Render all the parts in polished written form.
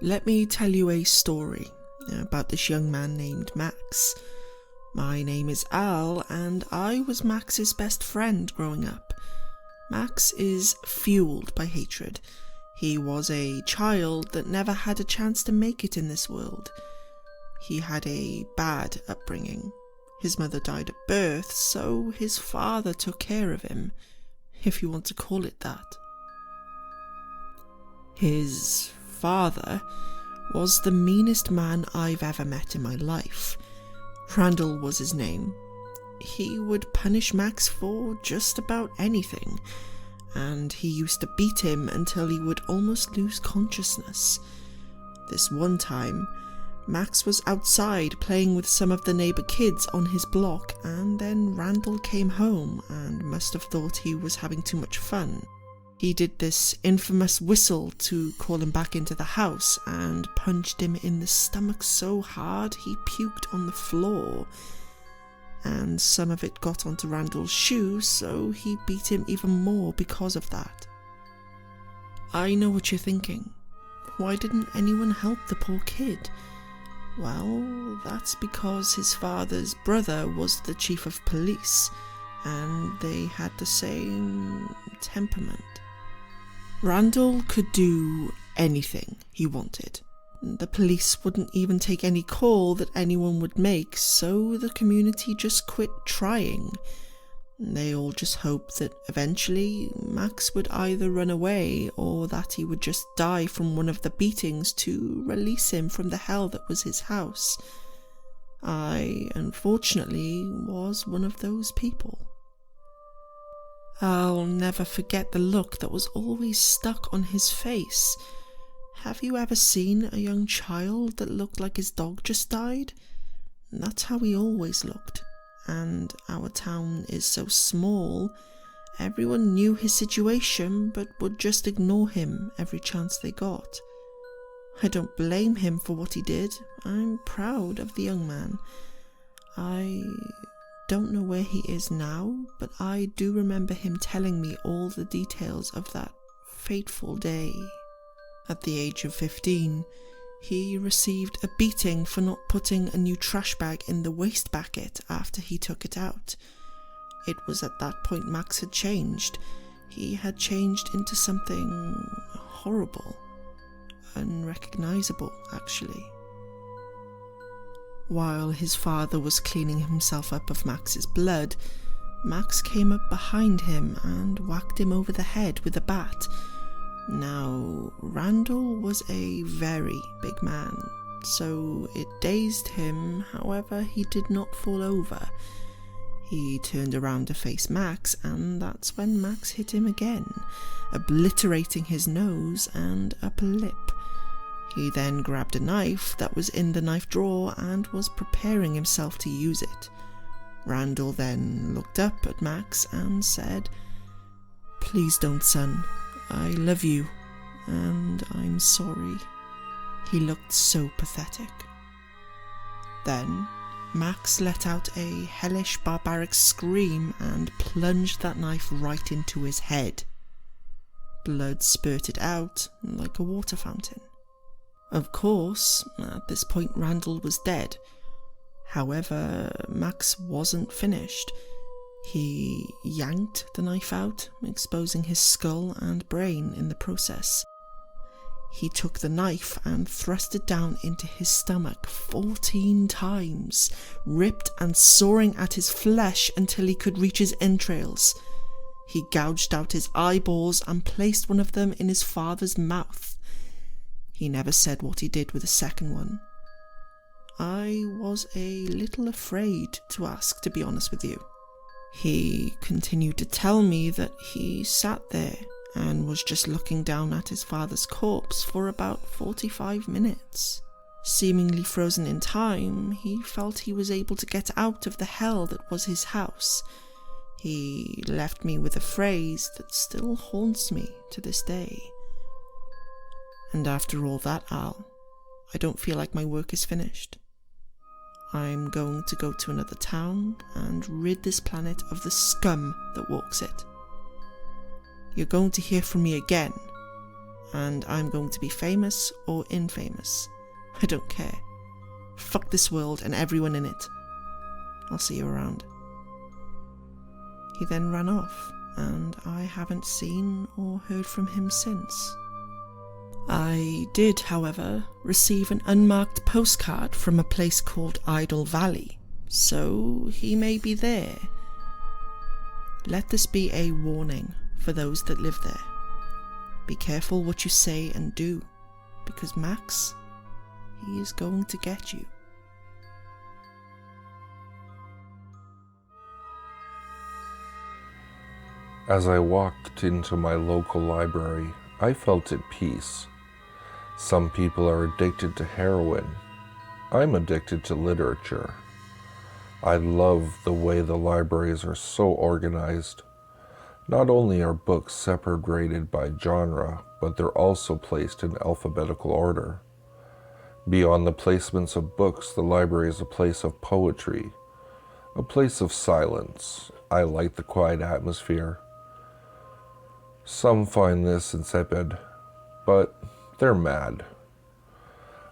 Let me tell you a story about this young man named Max. My name is Al, and I was Max's best friend growing up. Max is fueled by hatred. He was a child that never had a chance to make it in this world. He had a bad upbringing. His mother died at birth, so his father took care of him, if you want to call it that. His father was the meanest man I've ever met in my life. Randall was his name. He would punish Max for just about anything, and he used to beat him until he would almost lose consciousness. This one time, Max was outside playing with some of the neighbour kids on his block, and then Randall came home and must have thought he was having too much fun. He did this infamous whistle to call him back into the house and punched him in the stomach so hard he puked on the floor. And some of it got onto Randall's shoes, so he beat him even more because of that. I know what you're thinking. Why didn't anyone help the poor kid? Well, that's because his father's brother was the chief of police, and they had the same temperament. Randall could do anything he wanted. The police wouldn't even take any call that anyone would make, so the community just quit trying. They all just hoped that eventually Max would either run away or that he would just die from one of the beatings to release him from the hell that was his house. I, unfortunately, was one of those people. I'll never forget the look that was always stuck on his face. Have you ever seen a young child that looked like his dog just died? That's how he always looked. And our town is so small, everyone knew his situation but would just ignore him every chance they got. I don't blame him for what he did. I'm proud of the young man. I don't know where he is now, but I do remember him telling me all the details of that fateful day. At the age of 15, he received a beating for not putting a new trash bag in the waste bucket after he took it out. It was at that point Max had changed. He had changed into something horrible, unrecognizable actually. While his father was cleaning himself up of Max's blood, Max came up behind him and whacked him over the head with a bat. Now, Randall was a very big man, so it dazed him. However, he did not fall over. He turned around to face Max, and that's when Max hit him again, obliterating his nose and upper lip. He then grabbed a knife that was in the knife drawer and was preparing himself to use it. Randall then looked up at Max and said, "Please don't, son. I love you, and I'm sorry." He looked so pathetic. Then Max let out a hellish barbaric scream and plunged that knife right into his head. Blood spurted out like a water fountain. Of course, at this point Randall was dead. However, Max wasn't finished. He yanked the knife out, exposing his skull and brain in the process. He took the knife and thrust it down into his stomach 14 times, ripped and sawing at his flesh until he could reach his entrails. He gouged out his eyeballs and placed one of them in his father's mouth. He never said what he did with the second one. I was a little afraid to ask, to be honest with you. He continued to tell me that he sat there and was just looking down at his father's corpse for about 45 minutes. Seemingly frozen in time, he felt he was able to get out of the hell that was his house. He left me with a phrase that still haunts me to this day. And after all that, Al, I don't feel like my work is finished. I'm going to go to another town and rid this planet of the scum that walks it. You're going to hear from me again, and I'm going to be famous or infamous. I don't care. Fuck this world and everyone in it. I'll see you around. He then ran off, and I haven't seen or heard from him since. I did, however, receive an unmarked postcard from a place called Idle Valley, so he may be there. Let this be a warning for those that live there. Be careful what you say and do, because Max, he is going to get you. As I walked into my local library, I felt at peace. Some people are addicted to heroin. I'm addicted to literature. I love the way the libraries are so organized. Not only are books separated by genre, but they're also placed in alphabetical order. Beyond the placements of books, the library is a place of poetry, a place of silence. I like the quiet atmosphere. Some find this insipid, but they're mad.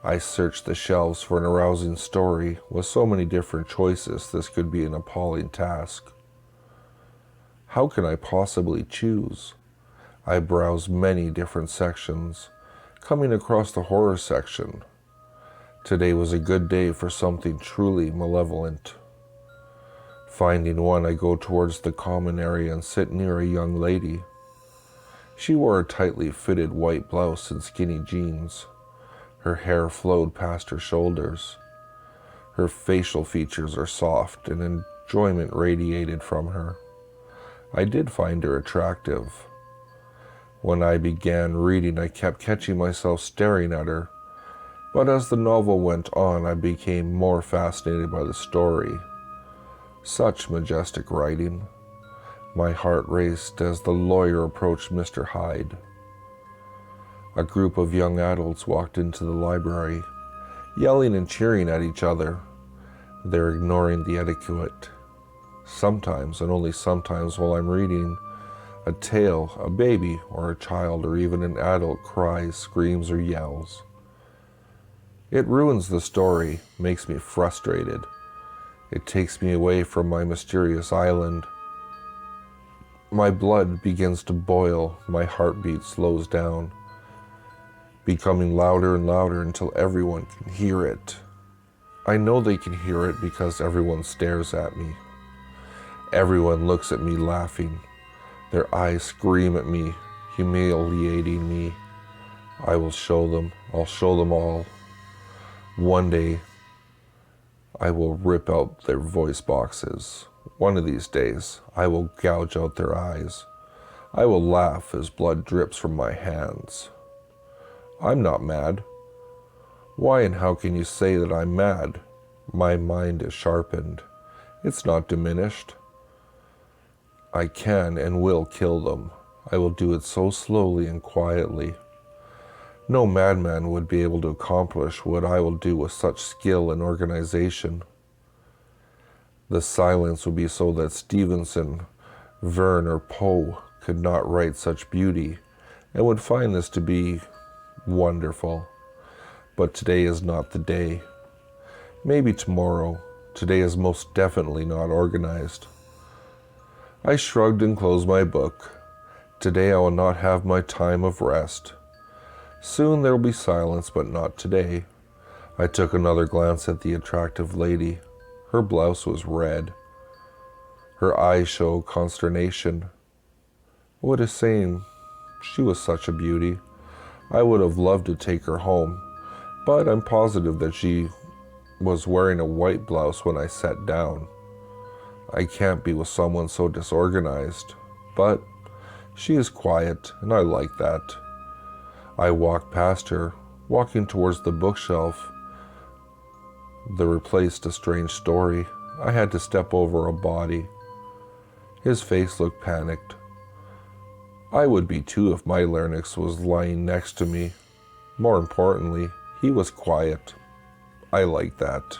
I searched the shelves for an arousing story. With so many different choices, this could be an appalling task. How can I possibly choose? I browsed many different sections, coming across the horror section. Today was a good day for something truly malevolent. Finding one, I go towards the common area and sit near a young lady. She wore a tightly fitted white blouse and skinny jeans. Her hair flowed past her shoulders. Her facial features are soft, and enjoyment radiated from her. I did find her attractive. When I began reading, I kept catching myself staring at her, but as the novel went on, I became more fascinated by the story. Such majestic writing. My heart raced as the lawyer approached Mr. Hyde. A group of young adults walked into the library, yelling and cheering at each other. They're ignoring the etiquette. Sometimes, and only sometimes while I'm reading a tale, a baby or a child or even an adult cries, screams, or yells. It ruins the story, makes me frustrated. It takes me away from my mysterious island. My blood begins to boil, my heartbeat slows down, becoming louder and louder until everyone can hear it. I know they can hear it because everyone stares at me. Everyone looks at me laughing. Their eyes scream at me, humiliating me. I will show them. I'll show them all. One day, I will rip out their voice boxes. One of these days, I will gouge out their eyes. I will laugh as blood drips from my hands. I'm not mad. Why and how can you say that I'm mad? My mind is sharpened. It's not diminished. I can and will kill them. I will do it so slowly and quietly. No madman would be able to accomplish what I will do with such skill and organization. The silence would be so that Stevenson, Verne, or Poe could not write such beauty and would find this to be wonderful. But today is not the day. Maybe tomorrow. Today is most definitely not organized. I shrugged and closed my book. Today I will not have my time of rest. Soon there will be silence, but not today. I took another glance at the attractive lady. Her blouse was red. Her eyes showed consternation. What a shame. She was such a beauty. I would have loved to take her home, but I'm positive that she was wearing a white blouse when I sat down. I can't be with someone so disorganized, but she is quiet, and I like that. I walked past her, walking towards the bookshelf that replaced A Strange Story. I had to step over a body. His face looked panicked. I would be too if my larynx was lying next to me. More importantly, he was quiet. I liked that.